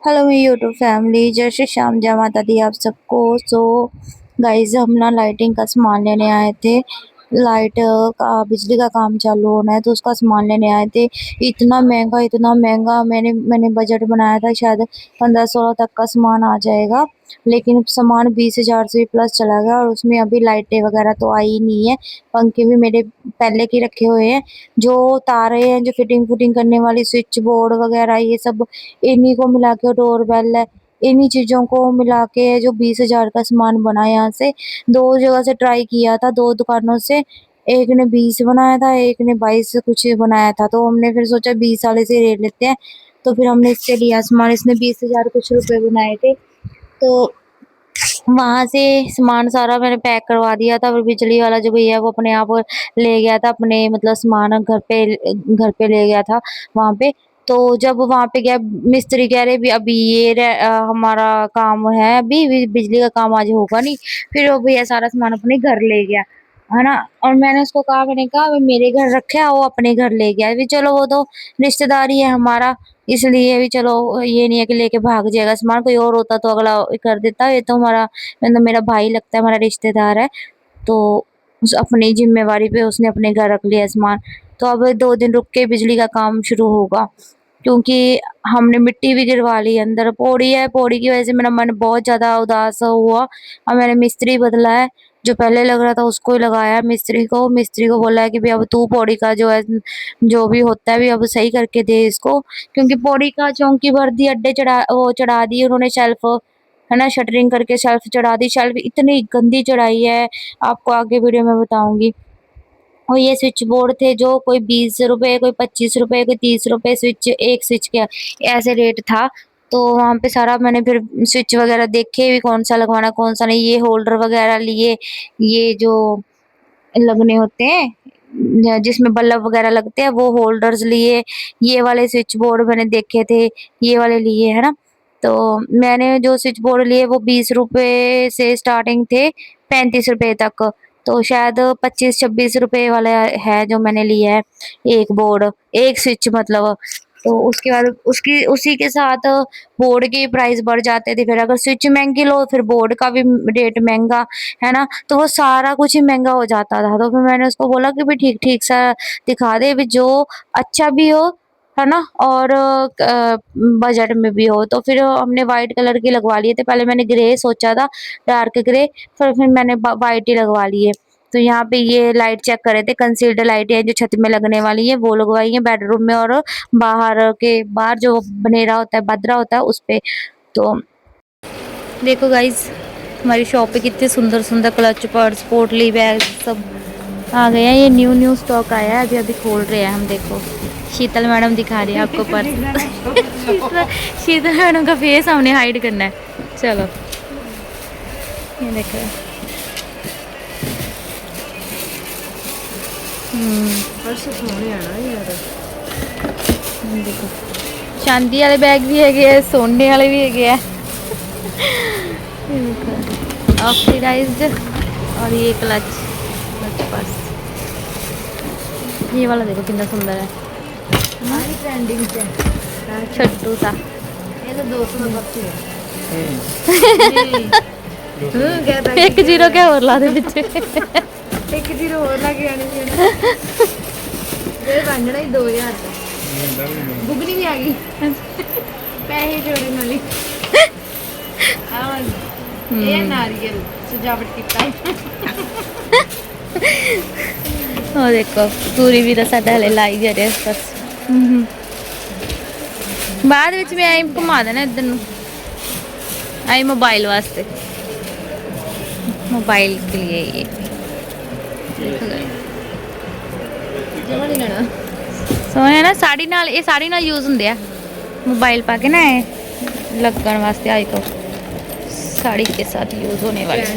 Hello मेरी YouTube family, जय श्री श्याम, जय माता दी आप सबको। गाइस, हम ना लाइटिंग का सामान लेने आए थे। लाइट का बिजली का काम चालू होना है तो उसका सामान लेने आए थे। इतना महंगा मैंने मैंने बजट बनाया था, शायद 15-16 तक का सामान आ जाएगा, लेकिन सामान 20,000 से प्लस चला गया। और उसमें अभी लाइटें वगैरह तो आई ही नहीं है। पंखे भी मेरे पहले के रखे हुए हैं। जो तारे हैं, जो फिटिंग फुटिंग करने वाली स्विच बोर्ड वगैरह, ये सब इन्हीं को मिला के, डोरबेल है, इन्हीं चीजों को मिला के जो 20,000 का सामान बना। यहाँ से दो जगह से ट्राई किया था, दो दुकानों से। एक ने 20 बनाया था, एक ने 22 कुछ बनाया था, तो हमने फिर सोचा 20 वाले से ले लेते हैं। तो फिर हमने इससे लिया सामान। इसने 20,000 कुछ रुपए बनाए थे। तो वहां से सामान सारा मैंने पैक करवा दिया था। फिर बिजली वाला जो भैया है वो अपने आप ले गया था, अपने मतलब सामान घर पे ले गया था वहां पे। तो जब वहां पे गया, मिस्त्री कह रहे भी अभी हमारा काम है, अभी बिजली का काम आज होगा नहीं। फिर वो भैया सारा सामान अपने घर ले गया, है ना। और मैंने उसको कहा, मैंने कहा "अभी मेरे घर रखे है", वो अपने घर ले गया। भी चलो, वो तो रिश्तेदारी है हमारा, इसलिए भी चलो, ये नहीं है कि लेके भाग जाएगा सामान। कोई और होता तो अगला कर देता। ये तो हमारा, मतलब मेरा भाई लगता है, हमारा रिश्तेदार है। तो उस अपनी जिम्मेवारी पे उसने अपने घर रख लिया सामान। तो अब 2 दिन रुक के बिजली का काम शुरू होगा, क्योंकि हमने मिट्टी भी गिरवा ली अंदर। पौड़ी है, पौड़ी की वजह से मेरा मन बहुत ज्यादा उदास हुआ। अब मैंने मिस्त्री बदला है, जो पहले लग रहा था उसको ही लगाया। मिस्त्री को बोला है कि भाई अब तू पौड़ी का जो है, जो भी होता है भी, अब सही करके दे इसको। क्योंकि पौड़ी का चौकी भर दी, अड्डे चढ़ा दी उन्होंने, शेल्फ, है ना, शटरिंग करके शेल्फ चढ़ा दी। शेल्फ इतनी गंदी चढ़ाई है, आपको आगे वीडियो में बताऊंगी। और ये स्विच बोर्ड थे जो कोई 20 रुपए, कोई 25 रुपए, कोई 30 रुपए, स्विच, एक स्विच के ऐसे रेट था। तो वहां पे सारा मैंने फिर स्विच वगैरह देखे भी, कौन सा लगवाना कौन सा नहीं। ये होल्डर वगैरह लिए, ये जो लगने होते हैं जिसमें बल्ब वगैरह लगते हैं, वो होल्डर्स लिए। ये वाले स्विच बोर्ड मैंने देखे थे, ये वाले लिए, है ना। तो मैंने जो स्विच बोर्ड लिए वो 20 रुपए से स्टार्टिंग थे, 35 रुपए तक। तो शायद 25-26 रुपए वाला है जो मैंने लिया है, एक बोर्ड, एक स्विच मतलब। तो उसके बाद उसकी उसी के साथ बोर्ड के प्राइस बढ़ जाते थे। फिर अगर स्विच महंगी लो, फिर बोर्ड का भी रेट महंगा, है ना। तो वो सारा कुछ ही महंगा हो जाता था। तो फिर मैंने उसको बोला कि भाई ठीक ठीक सा दिखा दे, भी जो अच्छा भी हो, है ना, और बजट में भी हो। तो फिर हमने व्हाइट कलर के लगवा लिए थे। पहले मैंने ग्रे सोचा था, डार्क ग्रे, फिर मैंने व्हाइट ही लगवा लिए। तो यहाँ पे ये लाइट चेक कर रहे थे, कंसील्ड लाइटें हैं जो छत में लगने वाली है, वो लगवाई है बेडरूम में, और बाहर जो बनेरा होता है, बदरा होता है, उस पे। तो देखो गाइज, हमारी शॉप पे कितने सुंदर सुंदर क्लच पर्स, पोटली बैग सब आ गए हैं। ये न्यू न्यू स्टॉक आया है, अभी अभी खोल रहे हैं हम। देखो, शीतल मैडम दिखा रही है आपको पर्स। शीतल मैडम का फेस हमने हाइड करना है। चलो, ये देखो। देखो, चांदी वाले बैग भी है, सोने वाले भी है। ऑक्सीडाइज्ड, और ये क्लच पर्स, ये वाला देखो कितना सुंदर है, ट्रेंडिंग से छोटू सा। ये तो 200 एक जीरो क्या और ला दे पीछे। एक जीरो और लगे आने ये बनना ही 2000 का। बुगनी भी आ गई, पैसे जोड़ने वाली। ये नारियल सजावट की। ਉਹ ਦੇਖੋ, ਪੂਰੀ ਵੀ ਤਾਂ ਸਾਡਾ ਹਲੇ ਲਾਈ ਜਾ ਰਿਹਾ ਬਸ। ਬਾਅਦ ਵਿੱਚ ਮੈਂ ਐਂ ਘੁਮਾ ਦੇਣਾ ਇੱਧਰ ਨੂੰ, ਆਈ मोबाइल वास्ते, मोबाइल के लिए ये सोने ना साड़ी नाल, ये साड़ी नाल यूज ਹੁੰਦੇ ਆ मोबाइल पा के ना, लगन वास्ते आई को साड़ी के साथ यूज होने वाली।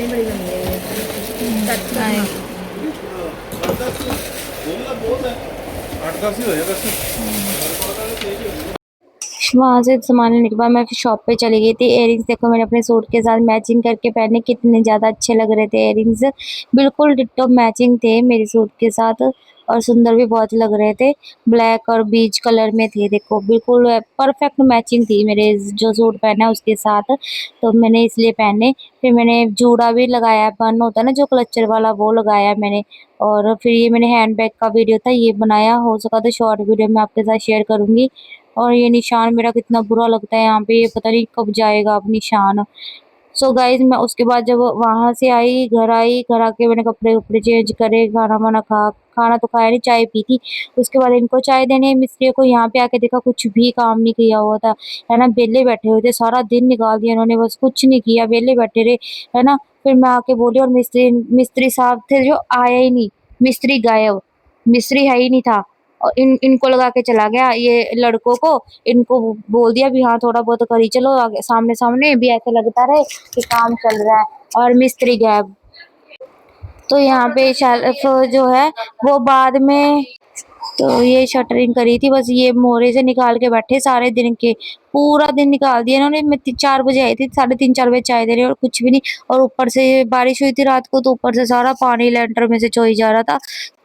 वहाँ से सामान लेने के बाद मैं फिर शॉप पे चली गई थी। इयररिंग्स देखो, मैंने अपने सूट के साथ मैचिंग करके पहने, कितने ज़्यादा अच्छे लग रहे थे इयररिंग्स, बिल्कुल डिट्टो मैचिंग थे मेरे सूट के साथ। और सुंदर भी बहुत लग रहे थे। ब्लैक और बीच कलर में थे, देखो बिल्कुल परफेक्ट मैचिंग थी मेरे जो सूट पहना है उसके साथ, तो मैंने इसलिए पहने। फिर मैंने जूड़ा भी लगाया, बन होता है ना जो क्लचर वाला, वो लगाया मैंने। और फिर ये मैंने हैंडबैग का वीडियो था ये बनाया, हो सका तो शॉर्ट वीडियो में आपके साथ शेयर करूंगी। और ये निशान मेरा कितना बुरा लगता है यहाँ पे, ये पता नहीं कब जाएगा अब निशान। सो गाइज मैं उसके बाद जब वहां से आई, घर आके मैंने कपड़े उपड़े चेंज करे, खाना वाना खाना तो खाया नहीं, चाय पी थी। उसके बाद इनको चाय देने मिस्त्री को यहाँ पे आके देखा कुछ भी काम नहीं किया हुआ था, है ना, वेले बैठे हुए थे, सारा दिन निकाल दिया इन्होंने, बस कुछ नहीं किया, वेले बैठे रहे, है ना। फिर मैं आके बोली और मिस्त्री मिस्त्री साहब थे जो आया ही नहीं, मिस्त्री गायब, मिस्त्री है ही नहीं था। और इनको लगा के चला गया ये लड़कों को, इनको बोल दिया भी हाँ थोड़ा बहुत करी चलो आगे, सामने सामने भी ऐसे लगता रहे कि काम चल रहा है, और मिस्त्री गायब। तो यहाँ पे शेल्फ जो है वो बाद में, तो ये शटरिंग करी थी, बस ये मोहरे से निकाल के बैठे सारे दिन के, पूरा दिन निकाल दिया इन्होंने। मैं 4 बजे आई थी, 3:30 4 बजे चाय दे रही और कुछ भी नहीं। और ऊपर से बारिश हुई थी रात को, तो ऊपर से सारा पानी लेंटर में से चोई जा रहा था।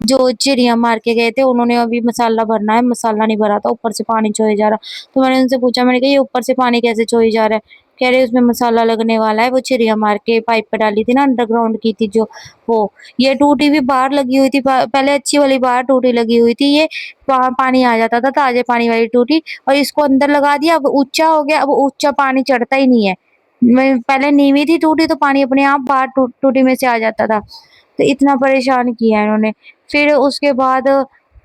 जो चिड़िया मार के गए थे उन्होंने अभी मसाला भरना है, मसाला नहीं भरा था, ऊपर से पानी चोई जा रहा। तो मैंने उनसे पूछा, मैंने कहा ये ऊपर से पानी कैसे चोई जा रहा है? कह रहे उसमें मसाला लगने वाला है, वो चिड़िया मार के पाइप पे डाली थी ना, अंडरग्राउंड की थी जो, वो। ये टूटी भी बाहर लगी हुई थी, पहले अच्छी वाली बाहर टूटी लगी हुई थी, ये वहाँ पानी आ जाता था, ताजे पानी वाली टूटी, और इसको अंदर लगा दिया, अब ऊंचा हो गया, अब ऊंचा पानी चढ़ता ही नहीं है। मैं पहले नीवी थी टूटी, तो पानी अपने आप बाहर टूटी में से आ जाता था। तो इतना परेशान किया इन्होंने। फिर उसके बाद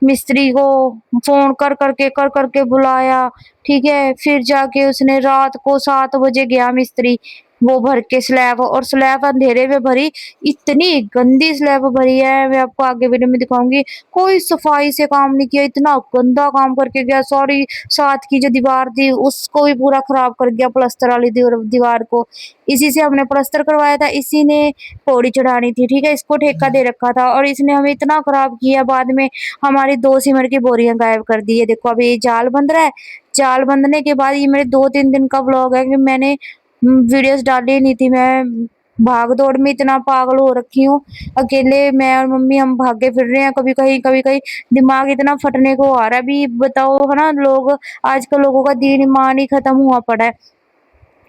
मिस्त्री को फोन कर करके बुलाया, ठीक है। फिर जाके उसने रात को 7 बजे गया मिस्त्री, वो भर के स्लैब, और स्लैब अंधेरे में भरी, इतनी गंदी स्लैब भरी है, मैं आपको आगे वीडियो में दिखाऊंगी। कोई सफाई से काम नहीं किया, इतना गंदा काम करके गया, सॉरी। साथ की जो दीवार थी उसको भी पूरा खराब कर गया, प्लास्टर वाली दीवार को। इसी से हमने प्लास्टर करवाया था, इसी ने पौड़ी चढ़ानी थी, ठीक है, इसको ठेका दे रखा था, और इसने हमें इतना खराब किया। बाद में हमारी 2 सीमेंट की बोरियां गायब कर दी है, देखो अभी ये जाल बंध रहा है। जाल बंधने के बाद ये मेरे 2-3 दिन का व्लॉग है कि मैंने वीडियोस डाली नहीं थी। मैं भाग दौड़ में इतना पागल हो रखी हूँ, अकेले मैं और मम्मी हम भागे फिर रहे हैं, कभी कहीं दिमाग इतना फटने को आ रहा है। अभी बताओ, है ना, लोग आजकल लोगों का दीन ईमान ही खत्म हुआ पड़ा है।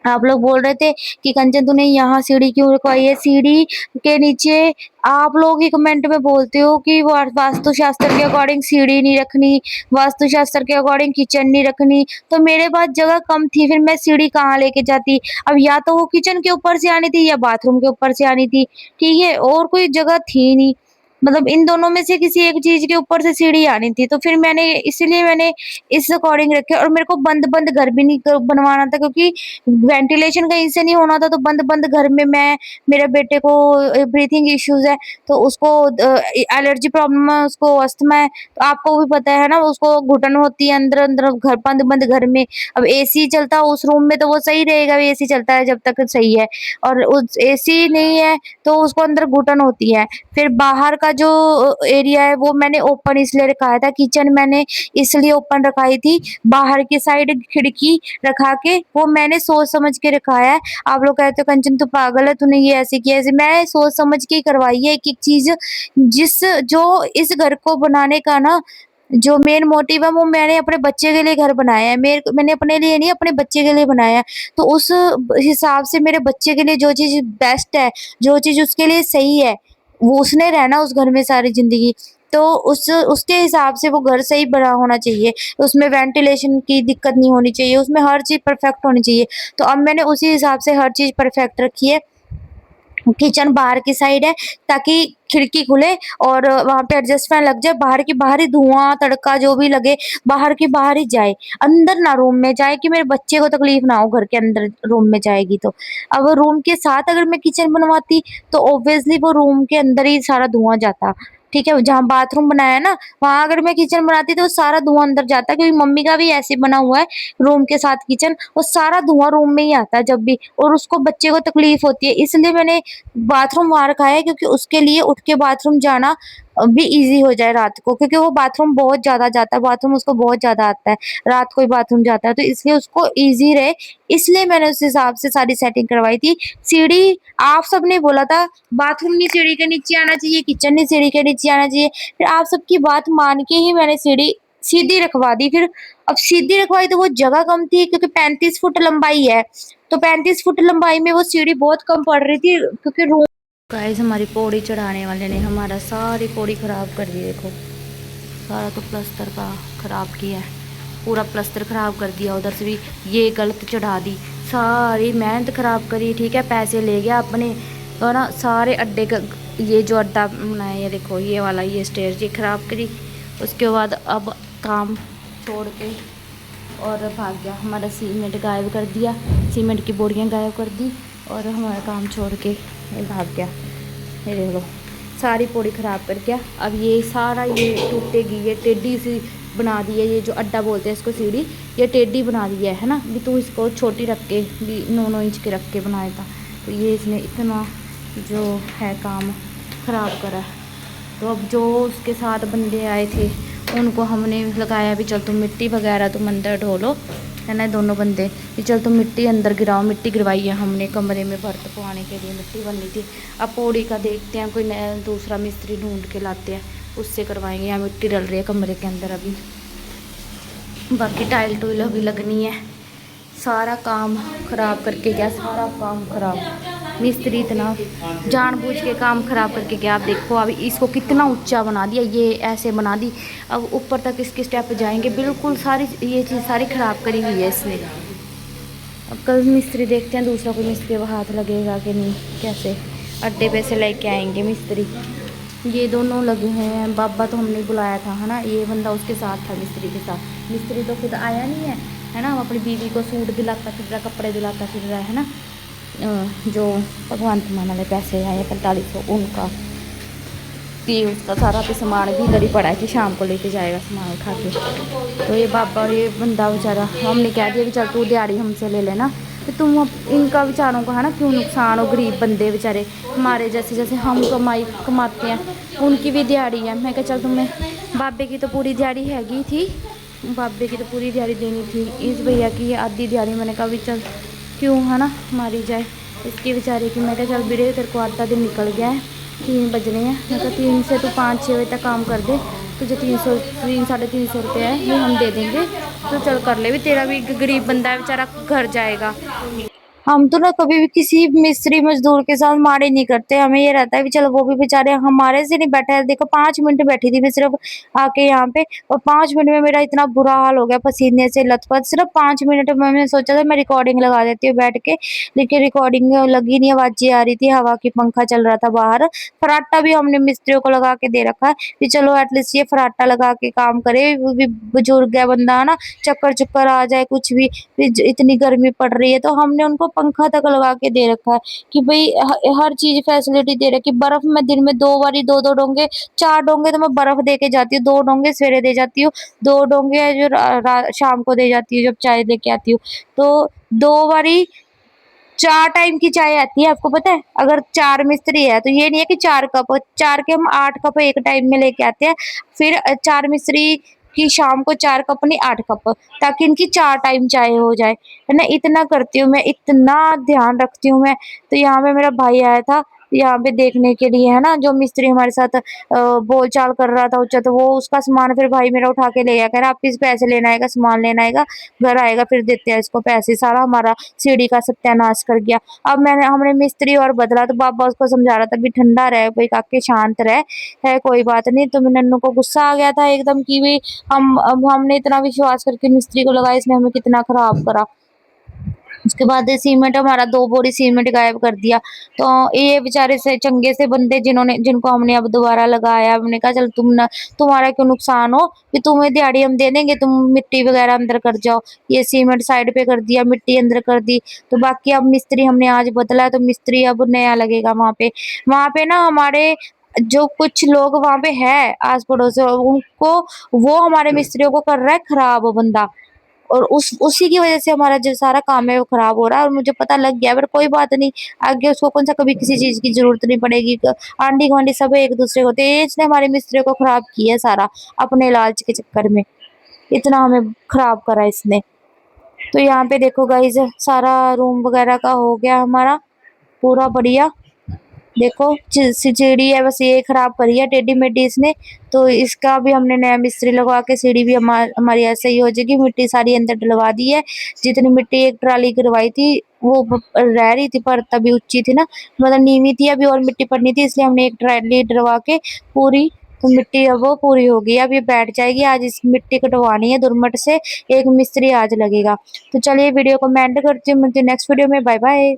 आप लोग बोल रहे थे कि कंचन तूने यहाँ सीढ़ी क्यों रखवाई है? सीढ़ी के नीचे आप लोग ही कमेंट में बोलते हो कि वास्तुशास्त्र के अकॉर्डिंग सीढ़ी नहीं रखनी, वास्तुशास्त्र के अकॉर्डिंग किचन नहीं रखनी। तो मेरे पास जगह कम थी, फिर मैं सीढ़ी कहाँ लेके जाती? अब या तो वो किचन के ऊपर से आनी थी या बाथरूम के ऊपर से आनी थी, ठीक है, और कोई जगह थी नहीं। मतलब इन दोनों में से किसी एक चीज के ऊपर से सीढ़ी आनी थी, तो फिर मैंने इसलिए मैंने इस अकॉर्डिंग रखे। और मेरे को बंद बंद घर भी नहीं बनवाना था, क्योंकि वेंटिलेशन कहीं से नहीं होना था, तो बंद बंद घर में मैं, मेरे बेटे को ब्रीथिंग इश्यूज है, तो उसको एलर्जी प्रॉब्लम है, उसको अस्थमा है, तो आपको भी पता है ना, उसको घुटन होती है अंदर अंदर घर, बंद बंद घर में। अब एसी चलता है उस रूम में तो वो सही रहेगा, एसी चलता है जब तक सही है, और उस एसी नहीं है तो उसको अंदर घुटन होती है। फिर बाहर का जो एरिया है वो मैंने ओपन इसलिए रखाया था, किचन मैंने इसलिए ओपन रखाई थी, बाहर की साइड खिड़की रखा के, वो मैंने सोच समझ के रखाया है। आप लोग कहते हो कंचन तू पागल है, तूने ये ऐसे किया, ऐसे, मैं सोच समझ के ही करवाई है एक एक चीज। जिस जो इस घर को बनाने का ना जो मेन मोटिव है, वो मैंने अपने बच्चे के लिए घर बनाया है, मैंने अपने लिए नहीं, अपने बच्चे के लिए बनाया है। तो उस हिसाब से मेरे बच्चे के लिए जो चीज बेस्ट है, जो चीज उसके लिए सही है, वो उसने रहना उस घर में सारी जिंदगी। तो उस उसके हिसाब से वो घर सही बना होना चाहिए, उसमें वेंटिलेशन की दिक्कत नहीं होनी चाहिए, उसमें हर चीज परफेक्ट होनी चाहिए। तो अब मैंने उसी हिसाब से हर चीज परफेक्ट रखी है। किचन बाहर की साइड है, ताकि खिड़की खुले और वहां पे एडजस्ट फैन लग जाए, बाहर की बाहर ही धुआं तड़का जो भी लगे बाहर की बाहर ही जाए, अंदर ना रूम में जाए, कि मेरे बच्चे को तकलीफ ना हो घर के अंदर रूम में जाएगी तो। अब रूम के साथ अगर मैं किचन बनवाती तो ऑब्वियसली वो रूम के अंदर ही सारा धुआं जाता, ठीक है। जहाँ बाथरूम बनाया है ना, वहां अगर मैं किचन बनाती तो सारा धुआं अंदर जाता, क्योंकि मम्मी का भी ऐसे बना हुआ है, रूम के साथ किचन, वो सारा धुआं रूम में ही आता है जब भी, और उसको बच्चे को तकलीफ होती है, इसलिए मैंने बाथरूम वहां रखा है, क्योंकि उसके लिए उठ के बाथरूम जाना भी इजी हो जाए रात को, क्योंकि वो बाथरूम बहुत ज़्यादा जाता है, बाथरूम उसको बहुत ज़्यादा आता है, रात को ही बाथरूम जाता है, तो इसलिए उसको इजी रहे, इसलिए मैंने उस हिसाब से सारी सेटिंग करवाई थी। सीढ़ी आप सबने बोला था बाथरूम नहीं सीढ़ी के नीचे आना चाहिए, किचन नहीं सीढ़ी के नीचे आना चाहिए, फिर आप सबकी बात मान के ही मैंने सीढ़ी सीधी रखवा दी। फिर अब सीधी रखवाई तो वो जगह कम थी, क्योंकि 35 फुट लंबाई है, तो 35 फुट लंबाई में वो सीढ़ी बहुत कम पड़ रही थी, क्योंकि रूम गाइस हमारी पौड़ी चढ़ाने वाले ने हमारा सारी पौड़ी खराब कर दी। देखो सारा तो प्लस्तर का खराब किया है, पूरा प्लस्तर खराब कर दिया, उधर से भी ये गलत चढ़ा दी, सारी मेहनत खराब करी। ठीक है, पैसे ले गया अपने, और ना सारे अड्डे का ये जो अड्डा बनाया, ये देखो ये वाला, ये स्टेज ये खराब करी। उसके बाद अब काम छोड़ के और भाग गया, हमारा सीमेंट गायब कर दिया, सीमेंट की बोरियां गायब कर दी, और हमारा काम छोड़ के ये भाग गया। ये देख लो सारी पौड़ी ख़राब कर गया। अब ये सारा ये टूटेगी, ये टेढ़ी सी बना दी है, ये जो अड्डा बोलते हैं इसको सीढ़ी, ये टेढ़ी बना दी है ना, भी तू इसको छोटी रख के भी 9-9 इंच के रख के बनाया था, तो ये इसने इतना जो है काम ख़राब करा। तो अब जो उसके साथ बंदे आए थे उनको हमने लगाया भी चल तुम मिट्टी वगैरह तुम अंदर ढोलो, है ना, दोनों बंदे कि चल तुम मिट्टी अंदर गिराओ। मिट्टी गिरवाई है हमने, कमरे में भर्त पवाने के लिए मिट्टी बननी थी। अब पौड़ी का देखते हैं, कोई नया दूसरा मिस्त्री ढूंढ के लाते हैं, उससे करवाएंगे। यहाँ मिट्टी डल रही है कमरे के अंदर अभी, बाकी टाइल टूल अभी लगनी है। सारा काम ख़राब करके गया, सारा काम ख़राब। मिस्त्री इतना जानबूझ के काम ख़राब करके गया। आप देखो अब इसको कितना ऊंचा बना दिया, ये ऐसे बना दी, अब ऊपर तक इसके स्टेप जाएंगे, बिल्कुल सारी ये चीज़ सारी ख़राब करी हुई है इसने। अब कल मिस्त्री देखते हैं दूसरा कोई मिस्त्री अब हाथ लगेगा कि नहीं, कैसे अड्डे पे से लेके आएंगे मिस्त्री। ये दोनों लगे हैं, बाबा तो हमने बुलाया था, है ना, ये बंदा उसके साथ था मिस्त्री के साथ। मिस्त्री तो खुद आया नहीं है ना, वो अपनी बीवी को सूट दिलाता फिर रहा, कपड़े दिलाता फिर रहा है ना। जो भगवंत मान वाले पैसे आए 4500 उनका, ये उसका सारा पे सामान भी इधर ही पड़ा है कि शाम को लेके जाएगा सामान उठा के। तो ये बाबा और ये बंदा बेचारा, हमने कह दिया कि चल तू दिहाड़ी हमसे ले लेना, तो तुम इनका बेचारों का है ना क्यों नुकसान हो, गरीब बंदे बेचारे हमारे जैसे, जैसे हम कमाते हैं उनकी भी दिहाड़ी है। मैं कहा चल तुम्हें, बाबे की तो पूरी दिहाड़ी हैगी थी, बाबे की तो पूरी दिहाड़ी देनी थी, इस भैया की आधी दिहाड़ी। मैंने कहा भी चल क्यों है ना मारी जाए इसकी बेचारे की। मैं कहा चल वीरे तेरे को आधा दिन निकल गया है, 3 बज रहे हैं, मैं कहा 3 से तू 5-6 बजे तक काम कर दे, तुझे 300-300-350 रुपये है ये हम दे देंगे, तो चल कर ले भी, तेरा भी गरीब बंदा है बेचारा घर जाएगा। हम तो ना कभी भी किसी मिस्त्री मजदूर के साथ माड़े नहीं करते, हमें ये रहता है कि चलो वो भी बेचारे हमारे से नहीं बैठे हैं। देखो 5 मिनट बैठी थी मैं सिर्फ आके यहाँ पे, और 5 मिनट में मेरा इतना बुरा हाल हो गया पसीने से लथपथ। सिर्फ 5 मिनट में मैंने सोचा था मैं रिकॉर्डिंग लगा देती हूँ बैठ के, लेकिन रिकॉर्डिंग लगी नहीं, आवाजें आ रही थी, हवा की पंखा चल रहा था बाहर। फराटा भी हमने मिस्त्रियों को लगा के दे रखा है कि चलो एटलीस्ट ये फराटा लगा के काम करे, वो भी बुजुर्ग है बंदा है ना, चक्कर चुक्कर आ जाए कुछ भी, इतनी गर्मी पड़ रही है, तो हमने उनको पंखा तक लगा के दे रखा है कि भाई हर चीज फैसिलिटी दे रखी। बर्फ में दिन में 2 बारी 2-2 डोंगे, 4 डोंगे तो मैं बर्फ दे के जाती हूँ, 2 डोंगे सवेरे दे जाती हूँ, 2 डोंगे जो शाम को दे जाती हूँ जब चाय लेके आती हूँ। तो 2 बारी 4 टाइम की चाय आती है, आपको पता है? अगर 4 मिस्त्री है तो ये नहीं है कि 4 कप, 4 के हम 8 कप एक टाइम में लेके आते हैं। फिर 4 मिस्त्री की शाम को 4 कप नहीं 8 कप, ताकि इनकी 4 टाइम चाय हो जाए, है ना? इतना करती हूँ मैं, इतना ध्यान रखती हूँ मैं। तो यहाँ पे मेरा भाई आया था यहाँ पे देखने के लिए, है ना, जो मिस्त्री हमारे साथ बोलचाल कर रहा था उच्च, तो वो उसका सामान फिर भाई मेरा उठा के ले गया, कह रहा आप किस पैसे लेना आएगा, सामान लेना आएगा, घर आएगा फिर देते हैं इसको पैसे। सारा हमारा सीढ़ी का सत्यानाश कर गया। अब हमने मिस्त्री और बदला, तो बाबा उसको समझा रहा था भी ठंडा रहे भाई काके, शांत रहे, है कोई बात नहीं। तो नन्नू को गुस्सा आ गया था एकदम कि भाई हमने इतना विश्वास करके मिस्त्री को लगाया, इसने हमें कितना खराब करा। उसके बाद सीमेंट हमारा 2 बोरी सीमेंट गायब कर दिया। तो ये बेचारे से चंगे से बंदे जिनको हमने अब दोबारा लगाया, हमने कहा चल तुम्हारा क्यों नुकसान हो, कि तुम्हें दिहाड़ी हम दे देंगे, तुम मिट्टी वगैरह अंदर कर जाओ। ये सीमेंट साइड पे कर दिया, मिट्टी अंदर कर दी। तो बाकी अब मिस्त्री हमने आज बदला है, तो मिस्त्री अब नया लगेगा वहाँ पे। वहाँ पे ना हमारे जो कुछ लोग वहाँ पे है आस पड़ोस, उनको वो हमारे मिस्त्रियों को कर रहा है खराब वो बंदा। और उसी की वजह से हमारा जो सारा काम है वो खराब हो रहा है और मुझे पता लग गया, पर कोई बात नहीं, आगे उसको कौन सा कभी किसी चीज की जरूरत नहीं पड़ेगी। आंधी गुआंढी सब एक दूसरे को, तेज ने हमारे मिस्त्री को खराब किया सारा अपने लालच के चक्कर में, इतना हमें खराब करा इसने। तो यहाँ पे देखो गाइज सारा रूम वगैरह का हो गया हमारा पूरा बढ़िया। देखो सीढ़ी है बस ये खराब करी है टेढ़ी मेढ़ी इसने, तो इसका भी हमने नया मिस्त्री लगवा के सीढ़ी भी हमारी ऐसे ही हो जाएगी। मिट्टी सारी अंदर डलवा दी है, जितनी मिट्टी एक ट्राली करवाई थी वो रह रही थी पर तभी ऊंची थी ना, मतलब नीवी थी, अभी और मिट्टी पड़नी थी, इसलिए हमने एक ट्राली डलवा के पूरी, तो मिट्टी अब वो पूरी हो गई, अब ये बैठ जाएगी। आज इस मिट्टी कटवानी है दुरमट से, एक मिस्त्री आज लगेगा। तो चलिए वीडियो को मैं एंड करती हूँ, मिलती हूँ नेक्स्ट वीडियो में, बाय बाय।